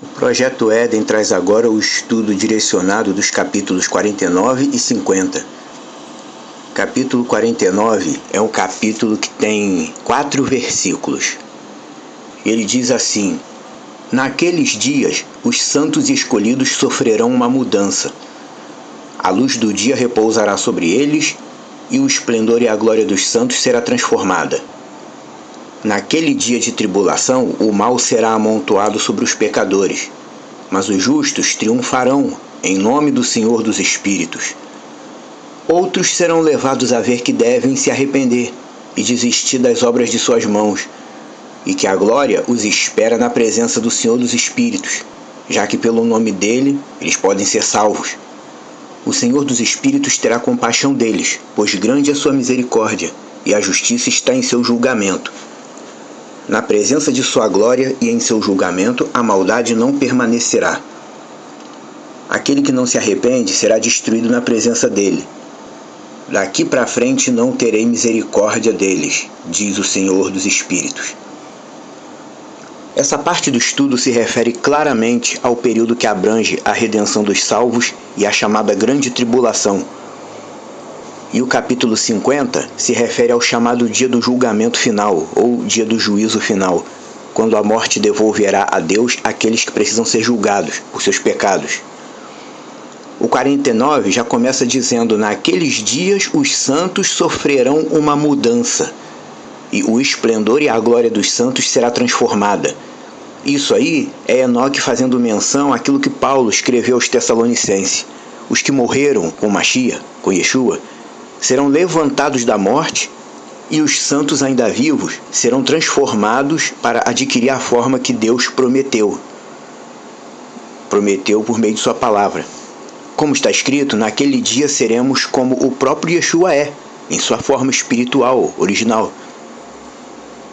O Projeto Éden traz agora o estudo direcionado dos capítulos 49 e 50. Capítulo 49 é um capítulo que tem 4 versículos. Ele diz assim: Naqueles dias, os santos e escolhidos sofrerão uma mudança. A luz do dia repousará sobre eles, e o esplendor e a glória dos santos será transformada. Naquele dia de tribulação, o mal será amontoado sobre os pecadores, mas os justos triunfarão em nome do Senhor dos Espíritos. Outros serão levados a ver que devem se arrepender e desistir das obras de suas mãos, e que a glória os espera na presença do Senhor dos Espíritos, já que pelo nome dele eles podem ser salvos. O Senhor dos Espíritos terá compaixão deles, pois grande é sua misericórdia, e a justiça está em seu julgamento. Na presença de sua glória e em seu julgamento, a maldade não permanecerá. Aquele que não se arrepende será destruído na presença dele. Daqui para frente não terei misericórdia deles, diz o Senhor dos Espíritos. Essa parte do estudo se refere claramente ao período que abrange a redenção dos salvos e a chamada Grande Tribulação. E o capítulo 50 se refere ao chamado dia do julgamento final, ou dia do juízo final, quando a morte devolverá a Deus aqueles que precisam ser julgados por seus pecados. O 49 já começa dizendo: naqueles dias os santos sofrerão uma mudança, e o esplendor e a glória dos santos será transformada. Isso aí é Enoque fazendo menção àquilo que Paulo escreveu aos Tessalonicenses. Os que morreram com Mashiach, com Yeshua, serão levantados da morte, e os santos ainda vivos serão transformados para adquirir a forma que Deus prometeu. Prometeu por meio de sua palavra. Como está escrito, naquele dia seremos como o próprio Yeshua é, em sua forma espiritual, original.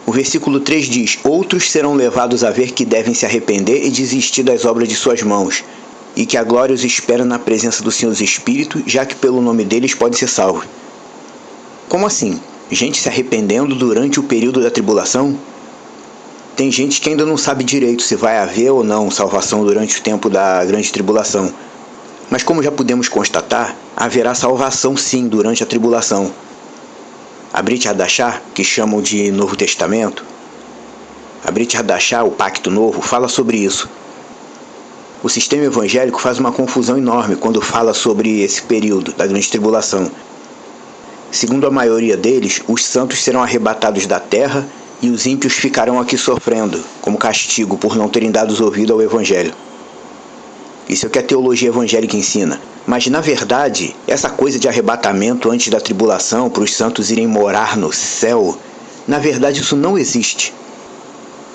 O versículo 3 diz: Outros serão levados a ver que devem se arrepender e desistir das obras de suas mãos, e que a glória os espera na presença do Senhor dos Espíritos, já que pelo nome deles podem ser salvos. Como assim? Gente se arrependendo durante o período da tribulação? Tem gente que ainda não sabe direito se vai haver ou não salvação durante o tempo da grande tribulação. Mas como já podemos constatar, haverá salvação sim durante a tribulação. A Brit Hadashah, que chamam de Novo Testamento, a Brit Hadashah, o Pacto Novo, fala sobre isso. O sistema evangélico faz uma confusão enorme quando fala sobre esse período da grande tribulação. Segundo a maioria deles, os santos serão arrebatados da terra e os ímpios ficarão aqui sofrendo, como castigo por não terem dado ouvido ao Evangelho. Isso é o que a teologia evangélica ensina. Mas, na verdade, essa coisa de arrebatamento antes da tribulação para os santos irem morar no céu, na verdade isso não existe.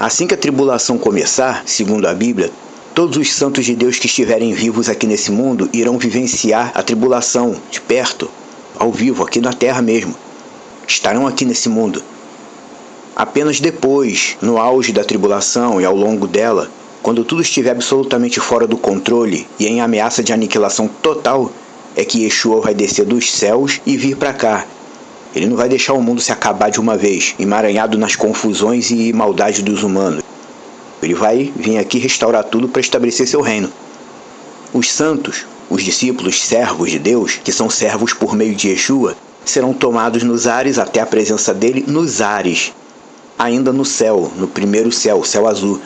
Assim que a tribulação começar, segundo a Bíblia, todos os santos de Deus que estiverem vivos aqui nesse mundo irão vivenciar a tribulação de perto, ao vivo, aqui na terra mesmo. Estarão aqui nesse mundo. Apenas depois, no auge da tribulação e ao longo dela, quando tudo estiver absolutamente fora do controle e em ameaça de aniquilação total, é que Yeshua vai descer dos céus e vir para cá. Ele não vai deixar o mundo se acabar de uma vez, emaranhado nas confusões e maldades dos humanos. Ele vai vir aqui restaurar tudo para estabelecer seu reino. Os santos, os discípulos servos de Deus, que são servos por meio de Yeshua, serão tomados nos ares até a presença dele nos ares, ainda no céu, no primeiro céu, o céu azul.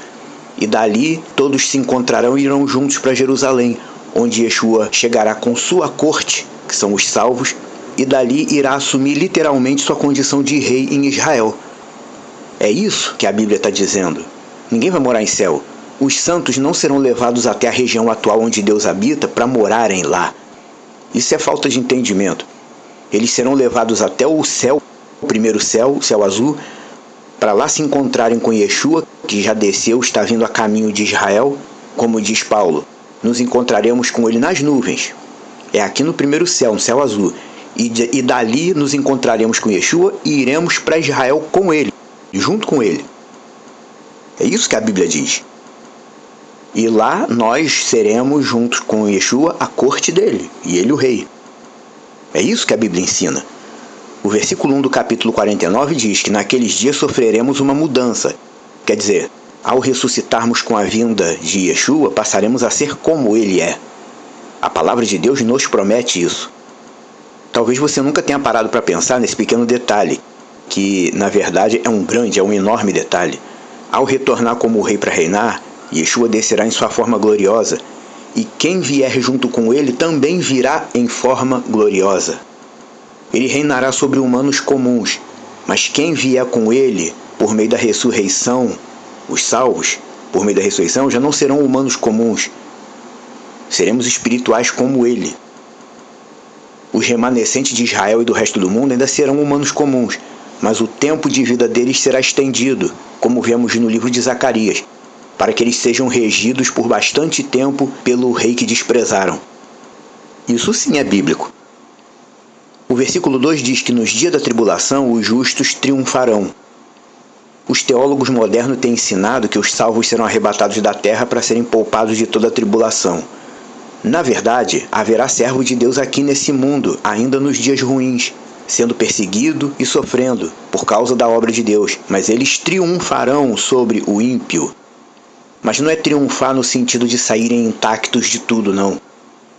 E dali todos se encontrarão e irão juntos para Jerusalém, onde Yeshua chegará com sua corte, que são os salvos, e dali irá assumir literalmente sua condição de rei em Israel. É isso que a Bíblia está dizendo. Ninguém vai morar em céu. Os santos não serão levados até a região atual onde Deus habita para morarem lá. Isso é falta de entendimento. Eles serão levados até o céu, o primeiro céu, o céu azul, para lá se encontrarem com Yeshua, que já desceu, está vindo a caminho de Israel. Como diz Paulo, nos encontraremos com ele nas nuvens. É aqui no primeiro céu, no céu azul. E dali nos encontraremos com Yeshua e iremos para Israel com ele, junto com ele. É isso que a Bíblia diz. E lá nós seremos, juntos com Yeshua, a corte dele, e ele o rei. É isso que a Bíblia ensina. O versículo 1 do capítulo 49 diz que naqueles dias sofreremos uma mudança. Quer dizer, Ao ressuscitarmos com a vinda de Yeshua, passaremos a ser como ele é. A palavra de Deus nos promete isso. Talvez você nunca tenha parado para pensar nesse pequeno detalhe, que na verdade é um enorme detalhe. Ao retornar como rei para reinar, Yeshua descerá em sua forma gloriosa, e quem vier junto com ele também virá em forma gloriosa. Ele reinará sobre humanos comuns, mas quem vier com ele por meio da ressurreição, os salvos, por meio da ressurreição, já não serão humanos comuns. Seremos espirituais como ele. Os remanescentes de Israel e do resto do mundo ainda serão humanos comuns, mas o tempo de vida deles será estendido, como vemos no livro de Zacarias, para que eles sejam regidos por bastante tempo pelo rei que desprezaram. Isso sim é bíblico. O versículo 2 diz que nos dias da tribulação os justos triunfarão. Os teólogos modernos têm ensinado que os salvos serão arrebatados da terra para serem poupados de toda a tribulação. Na verdade, haverá servo de Deus aqui nesse mundo, ainda nos dias ruins, sendo perseguido e sofrendo por causa da obra de Deus, mas eles triunfarão sobre o ímpio. Mas não é triunfar no sentido de saírem intactos de tudo, não.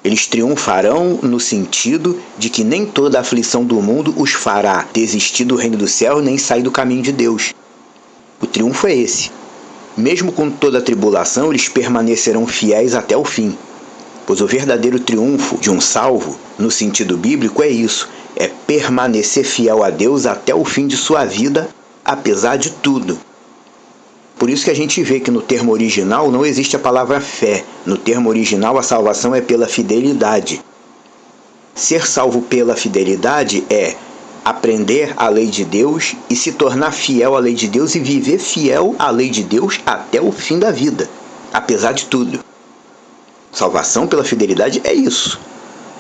Eles triunfarão no sentido de que nem toda a aflição do mundo os fará desistir do reino do céu nem sair do caminho de Deus. O triunfo é esse. Mesmo com toda a tribulação, eles permanecerão fiéis até o fim. Pois o verdadeiro triunfo de um salvo, no sentido bíblico, é isso. É permanecer fiel a Deus até o fim de sua vida, apesar de tudo. Por isso que a gente vê que no termo original não existe a palavra fé. No termo original a salvação é pela fidelidade. Ser salvo pela fidelidade é aprender a lei de Deus e se tornar fiel à lei de Deus e viver fiel à lei de Deus até o fim da vida, apesar de tudo. Salvação pela fidelidade é isso.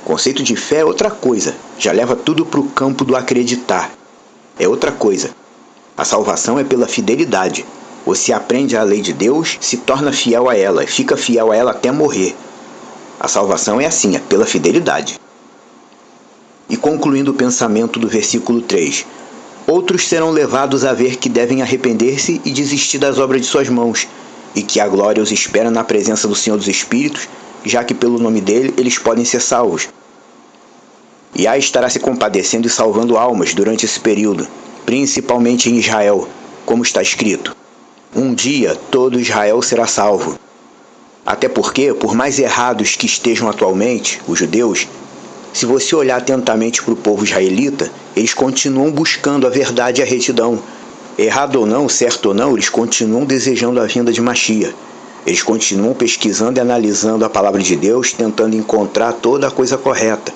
O conceito de fé é outra coisa, já leva tudo para o campo do acreditar. É outra coisa. A salvação é pela fidelidade. Você aprende a lei de Deus, se torna fiel a ela e fica fiel a ela até morrer. A salvação é assim, é pela fidelidade. E concluindo o pensamento do versículo 3, outros serão levados a ver que devem arrepender-se e desistir das obras de suas mãos, e que a glória os espera na presença do Senhor dos Espíritos, já que pelo nome dele eles podem ser salvos. E estará se compadecendo e salvando almas durante esse período, principalmente em Israel, como está escrito. Um dia todo Israel será salvo. Até porque, por mais errados que estejam atualmente, os judeus, se você olhar atentamente para o povo israelita, eles continuam buscando a verdade e a retidão. Errado ou não, certo ou não, eles continuam desejando a vinda de Mashiach. Eles continuam pesquisando e analisando a palavra de Deus, tentando encontrar toda a coisa correta.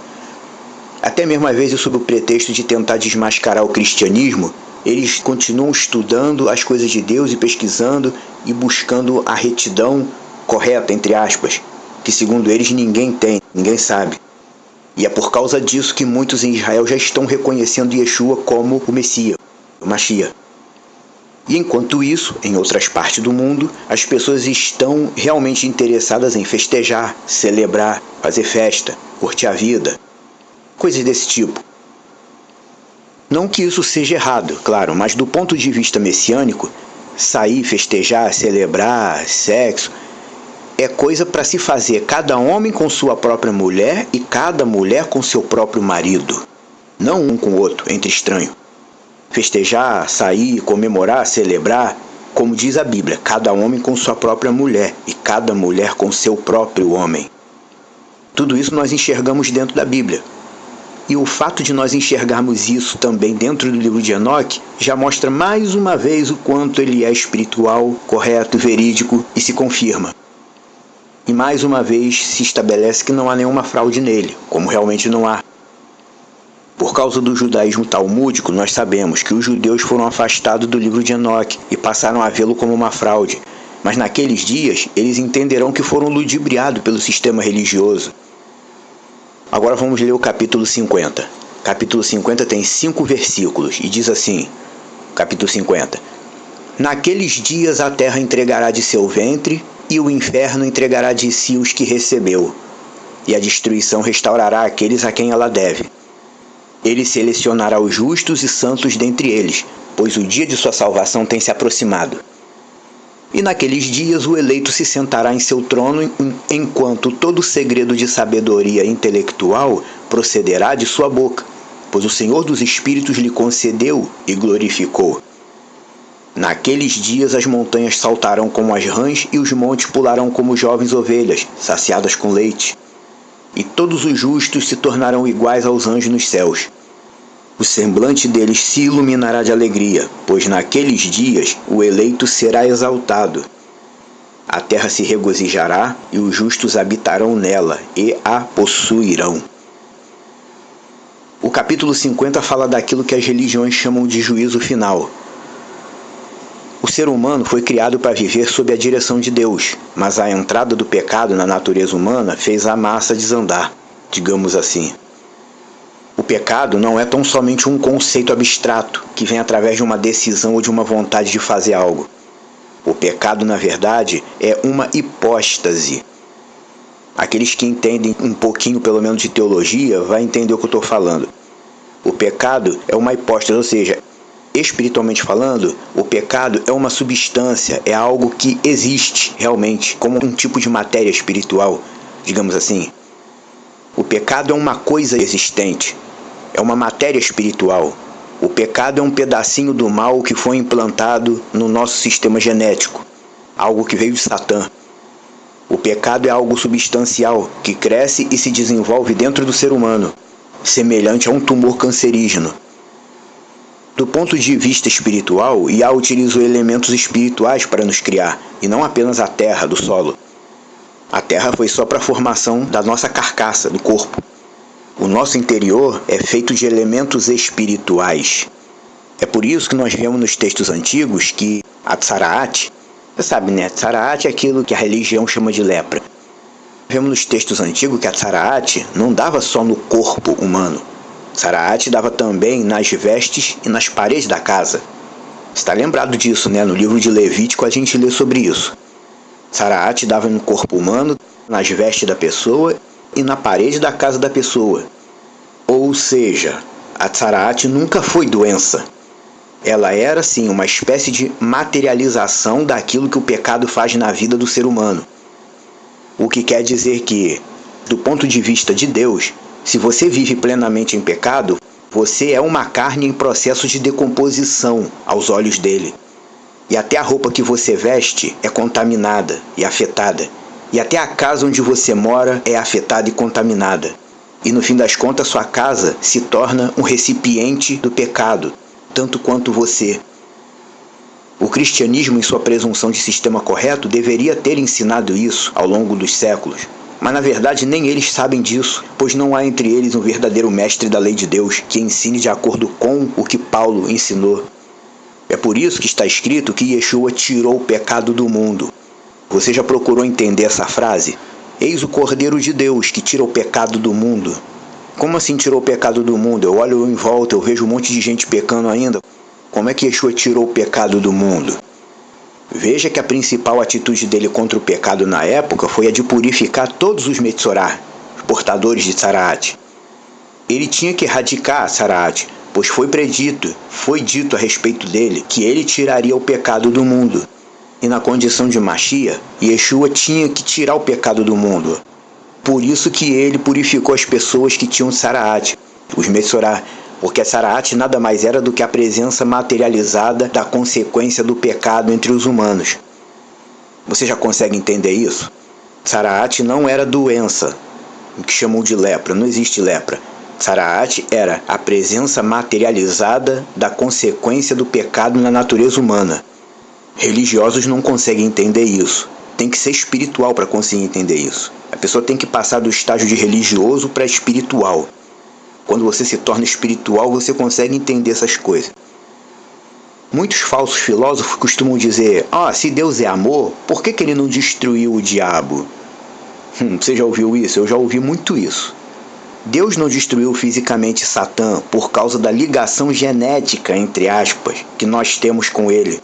Até mesmo às vezes sob o pretexto de tentar desmascarar o cristianismo, eles continuam estudando as coisas de Deus e pesquisando e buscando a retidão correta, entre aspas, que segundo eles ninguém tem, ninguém sabe. E é por causa disso que muitos em Israel já estão reconhecendo Yeshua como o Messias, o Mashiach. E enquanto isso, em outras partes do mundo, as pessoas estão realmente interessadas em festejar, celebrar, fazer festa, curtir a vida, coisas desse tipo. Não que isso seja errado, claro, mas do ponto de vista messiânico, sair, festejar, celebrar, sexo, é coisa para se fazer cada homem com sua própria mulher e cada mulher com seu próprio marido. Não um com o outro, entre estranhos. Festejar, sair, comemorar, celebrar, como diz a Bíblia, cada homem com sua própria mulher e cada mulher com seu próprio homem. Tudo isso nós enxergamos dentro da Bíblia. E o fato de nós enxergarmos isso também dentro do livro de Enoque já mostra mais uma vez o quanto ele é espiritual, correto, verídico e se confirma. E mais uma vez se estabelece que não há nenhuma fraude nele, como realmente não há. Por causa do judaísmo talmúdico, nós sabemos que os judeus foram afastados do livro de Enoque e passaram a vê-lo como uma fraude. Mas naqueles dias, eles entenderão que foram ludibriados pelo sistema religioso. Agora vamos ler o capítulo 50. Capítulo 50 tem 5 versículos e diz assim, capítulo 50. Naqueles dias a terra entregará de seu ventre e o inferno entregará de si os que recebeu, e a destruição restaurará aqueles a quem ela deve. Ele selecionará os justos e santos dentre eles, pois o dia de sua salvação tem se aproximado. E naqueles dias o eleito se sentará em seu trono, enquanto todo segredo de sabedoria intelectual procederá de sua boca, pois o Senhor dos Espíritos lhe concedeu e glorificou. Naqueles dias as montanhas saltarão como as rãs e os montes pularão como jovens ovelhas, saciadas com leite. E todos os justos se tornarão iguais aos anjos nos céus. O semblante deles se iluminará de alegria, pois naqueles dias o eleito será exaltado. A terra se regozijará e os justos habitarão nela e a possuirão. O capítulo 50 fala daquilo que as religiões chamam de juízo final. O ser humano foi criado para viver sob a direção de Deus, mas a entrada do pecado na natureza humana fez a massa desandar, digamos assim. O pecado não é tão somente um conceito abstrato que vem através de uma decisão ou de uma vontade de fazer algo. O pecado, na verdade, é uma hipóstase. Aqueles que entendem um pouquinho, pelo menos, de teologia, vão entender o que eu estou falando. O pecado é uma hipóstase, ou seja, espiritualmente falando, o pecado é uma substância, é algo que existe realmente, como um tipo de matéria espiritual, digamos assim. O pecado é uma coisa existente, é uma matéria espiritual. O pecado é um pedacinho do mal que foi implantado no nosso sistema genético, algo que veio de Satã. O pecado é algo substancial, que cresce e se desenvolve dentro do ser humano, semelhante a um tumor cancerígeno. Do ponto de vista espiritual, Iá utilizou elementos espirituais para nos criar, e não apenas a terra, do solo. A terra foi só para a formação da nossa carcaça, do corpo. O nosso interior é feito de elementos espirituais. É por isso que nós vemos nos textos antigos que a Tsaraat, você sabe, né? Tsaraat é aquilo que a religião chama de lepra. Vemos nos textos antigos que a Tsaraat não dava só no corpo humano. Tsaraat dava também nas vestes e nas paredes da casa. Você está lembrado disso, né? No livro de Levítico a gente lê sobre isso. Tsaraat dava no corpo humano, nas vestes da pessoa e na parede da casa da pessoa. Ou seja, a Tsaraat nunca foi doença. Ela era, sim, uma espécie de materialização daquilo que o pecado faz na vida do ser humano. O que quer dizer que, do ponto de vista de Deus, se você vive plenamente em pecado, você é uma carne em processo de decomposição aos olhos dele. E até a roupa que você veste é contaminada e afetada. E até a casa onde você mora é afetada e contaminada. E no fim das contas, sua casa se torna um recipiente do pecado, tanto quanto você. O cristianismo, em sua presunção de sistema correto, deveria ter ensinado isso ao longo dos séculos. Mas na verdade nem eles sabem disso, pois não há entre eles um verdadeiro mestre da lei de Deus que ensine de acordo com o que Paulo ensinou. É por isso que está escrito que Yeshua tirou o pecado do mundo. Você já procurou entender essa frase? Eis o Cordeiro de Deus que tira o pecado do mundo. Como assim tirou o pecado do mundo? Eu olho em volta, eu vejo um monte de gente pecando ainda. Como é que Yeshua tirou o pecado do mundo? Veja que a principal atitude dele contra o pecado na época foi a de purificar todos os Metzorah, os portadores de Tsaraat. Ele tinha que erradicar a Tsaraat, pois foi dito a respeito dele que ele tiraria o pecado do mundo. E na condição de Mashiach, Yeshua tinha que tirar o pecado do mundo. Por isso que ele purificou as pessoas que tinham Tsaraat, os Metzorah, porque a Tsaraat nada mais era do que a presença materializada da consequência do pecado entre os humanos. Você já consegue entender isso? Tsaraat não era doença, o que chamam de lepra, não existe lepra. Tsaraat era a presença materializada da consequência do pecado na natureza humana. Religiosos não conseguem entender isso. Tem que ser espiritual para conseguir entender isso. A pessoa tem que passar do estágio de religioso para espiritual. Quando você se torna espiritual, você consegue entender essas coisas. Muitos falsos filósofos costumam dizer: se Deus é amor, por que ele não destruiu o diabo? Você já ouviu isso? Eu já ouvi muito isso. Deus não destruiu fisicamente Satã por causa da ligação genética, entre aspas, que nós temos com ele.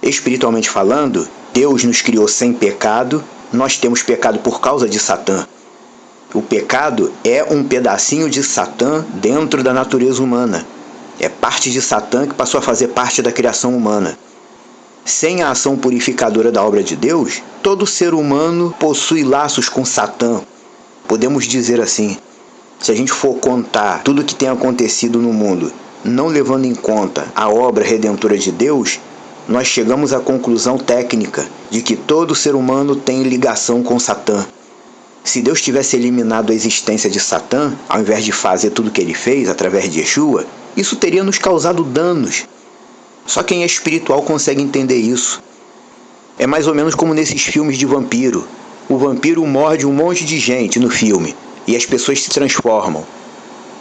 Espiritualmente falando, Deus nos criou sem pecado, nós temos pecado por causa de Satã. O pecado é um pedacinho de Satã dentro da natureza humana. É parte de Satã que passou a fazer parte da criação humana. Sem a ação purificadora da obra de Deus, todo ser humano possui laços com Satã. Podemos dizer assim, se a gente for contar tudo o que tem acontecido no mundo, não levando em conta a obra redentora de Deus, nós chegamos à conclusão técnica de que todo ser humano tem ligação com Satã. Se Deus tivesse eliminado a existência de Satã, ao invés de fazer tudo o que ele fez através de Yeshua, isso teria nos causado danos. Só quem é espiritual consegue entender isso. É mais ou menos como nesses filmes de vampiro. O vampiro morde um monte de gente no filme e as pessoas se transformam.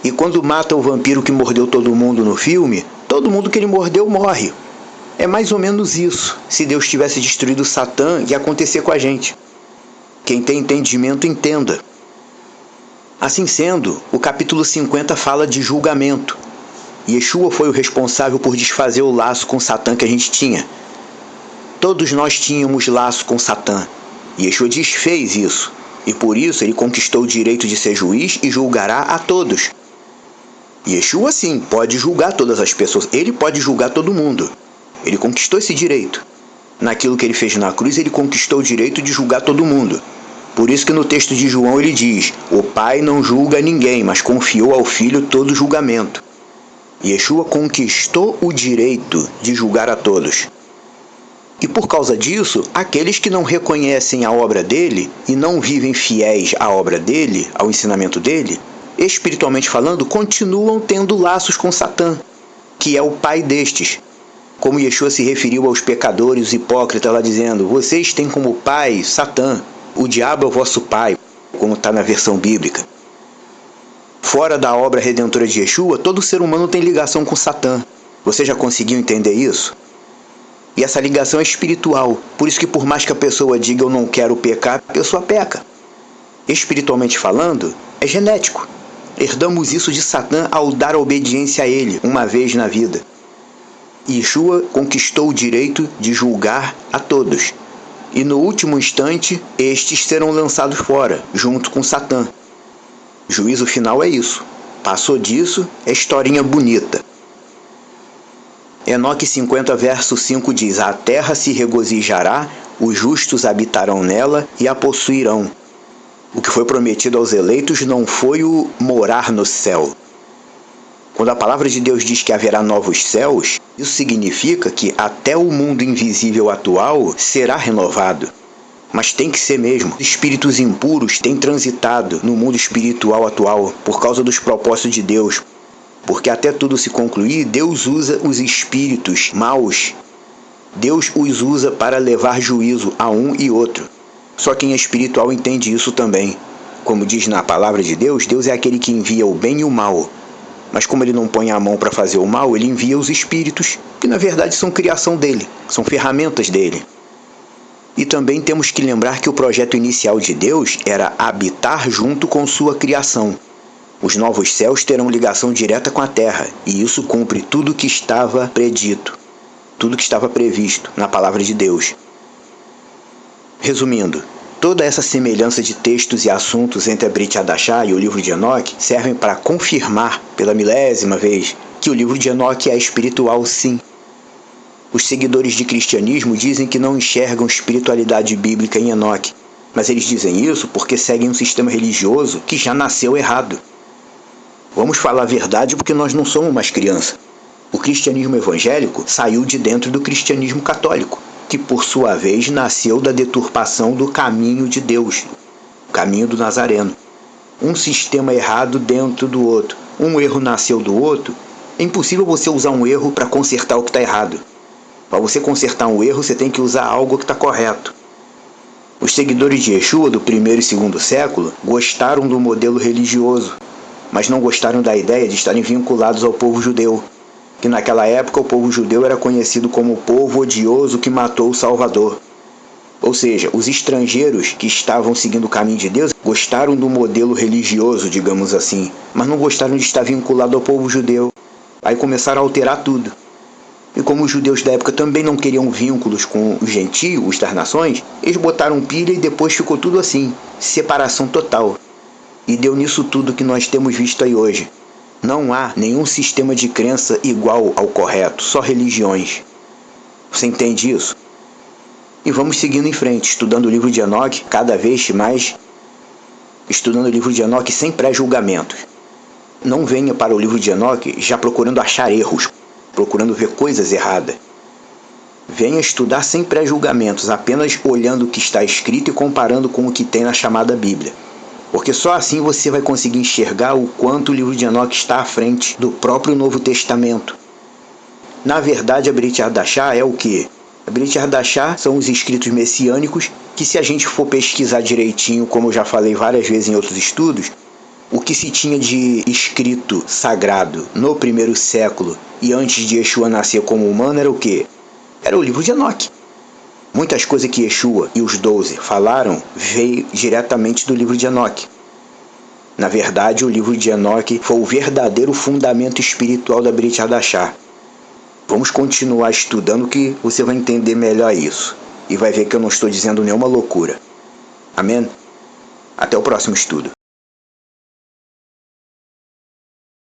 E quando mata o vampiro que mordeu todo mundo no filme, todo mundo que ele mordeu morre. É mais ou menos isso, se Deus tivesse destruído Satã, ia acontecer com a gente. Quem tem entendimento, entenda. Assim sendo, o capítulo 50 fala de julgamento. Yeshua foi o responsável por desfazer o laço com Satã que a gente tinha. Todos nós tínhamos laço com Satã. Yeshua desfez isso, e por isso ele conquistou o direito de ser juiz e julgará a todos. Yeshua sim, pode julgar todas as pessoas, ele pode julgar todo mundo. Ele conquistou esse direito. Naquilo que ele fez na cruz, ele conquistou o direito de julgar todo mundo. Por isso que no texto de João ele diz, o Pai não julga ninguém, mas confiou ao Filho todo julgamento. Yeshua conquistou o direito de julgar a todos. E por causa disso, aqueles que não reconhecem a obra dele e não vivem fiéis à obra dele, ao ensinamento dele, espiritualmente falando, continuam tendo laços com Satã, que é o pai destes. Como Yeshua se referiu aos pecadores, os hipócritas, lá dizendo, vocês têm como pai Satã, o diabo é o vosso pai, como está na versão bíblica. Fora da obra redentora de Yeshua, todo ser humano tem ligação com Satã. Você já conseguiu entender isso? E essa ligação é espiritual, por isso que por mais que a pessoa diga eu não quero pecar, a pessoa peca. Espiritualmente falando, é genético. Herdamos isso de Satã ao dar obediência a ele, uma vez na vida. Yeshua conquistou o direito de julgar a todos. E no último instante, estes serão lançados fora, junto com Satã. Juízo final é isso. Passou disso, é historinha bonita. Enoque 50, verso 5 diz, a terra se regozijará, os justos habitarão nela e a possuirão. O que foi prometido aos eleitos não foi o morar no céu. Quando a palavra de Deus diz que haverá novos céus, isso significa que até o mundo invisível atual será renovado. Mas tem que ser mesmo. Espíritos impuros têm transitado no mundo espiritual atual por causa dos propósitos de Deus. Porque até tudo se concluir, Deus usa os espíritos maus. Deus os usa para levar juízo a um e outro. Só quem é espiritual entende isso também. Como diz na palavra de Deus, Deus é aquele que envia o bem e o mal. Mas como ele não põe a mão para fazer o mal, ele envia os espíritos, que na verdade são criação dele, são ferramentas dele. E também temos que lembrar que o projeto inicial de Deus era habitar junto com sua criação. Os novos céus terão ligação direta com a terra, e isso cumpre tudo o que estava predito, tudo que estava previsto na palavra de Deus. Resumindo, toda essa semelhança de textos e assuntos entre a Brit Hadashah e o livro de Enoque servem para confirmar, pela milésima vez, que o livro de Enoque é espiritual sim. Os seguidores de cristianismo dizem que não enxergam espiritualidade bíblica em Enoque, mas eles dizem isso porque seguem um sistema religioso que já nasceu errado. Vamos falar a verdade porque nós não somos mais criança. O cristianismo evangélico saiu de dentro do cristianismo católico, que por sua vez nasceu da deturpação do caminho de Deus, o caminho do Nazareno. Um sistema errado dentro do outro. Um erro nasceu do outro. É impossível você usar um erro para consertar o que está errado. Para você consertar um erro, você tem que usar algo que está correto. Os seguidores de Yeshua do 1º e 2º século gostaram do modelo religioso, mas não gostaram da ideia de estarem vinculados ao povo judeu, que naquela época o povo judeu era conhecido como o povo odioso que matou o Salvador. Ou seja, os estrangeiros que estavam seguindo o caminho de Deus gostaram do modelo religioso, digamos assim, mas não gostaram de estar vinculado ao povo judeu. Aí começaram a alterar tudo. E como os judeus da época também não queriam vínculos com os gentios, os das nações, eles botaram pilha e depois ficou tudo assim, separação total. E deu nisso tudo que nós temos visto aí hoje. Não há nenhum sistema de crença igual ao correto, só religiões. Você entende isso? E vamos seguindo em frente, estudando o livro de Enoque, cada vez mais estudando o livro de Enoque sem pré-julgamentos. Não venha para o livro de Enoque já procurando achar erros, procurando ver coisas erradas. Venha estudar sem pré-julgamentos, apenas olhando o que está escrito e comparando com o que tem na chamada Bíblia. Porque só assim você vai conseguir enxergar o quanto o livro de Enoque está à frente do próprio Novo Testamento. Na verdade, a Brit Hadashah é o quê? A Brit Hadashah são os escritos messiânicos que, se a gente for pesquisar direitinho, como eu já falei várias vezes em outros estudos, o que se tinha de escrito sagrado no primeiro século e antes de Yeshua nascer como humano era o quê? Era o livro de Enoque. Muitas coisas que Yeshua e os 12 falaram veio diretamente do livro de Enoque. Na verdade, o livro de Enoque foi o verdadeiro fundamento espiritual da Brit Hadashah. Vamos continuar estudando que você vai entender melhor isso. E vai ver que eu não estou dizendo nenhuma loucura. Amém? Até o próximo estudo.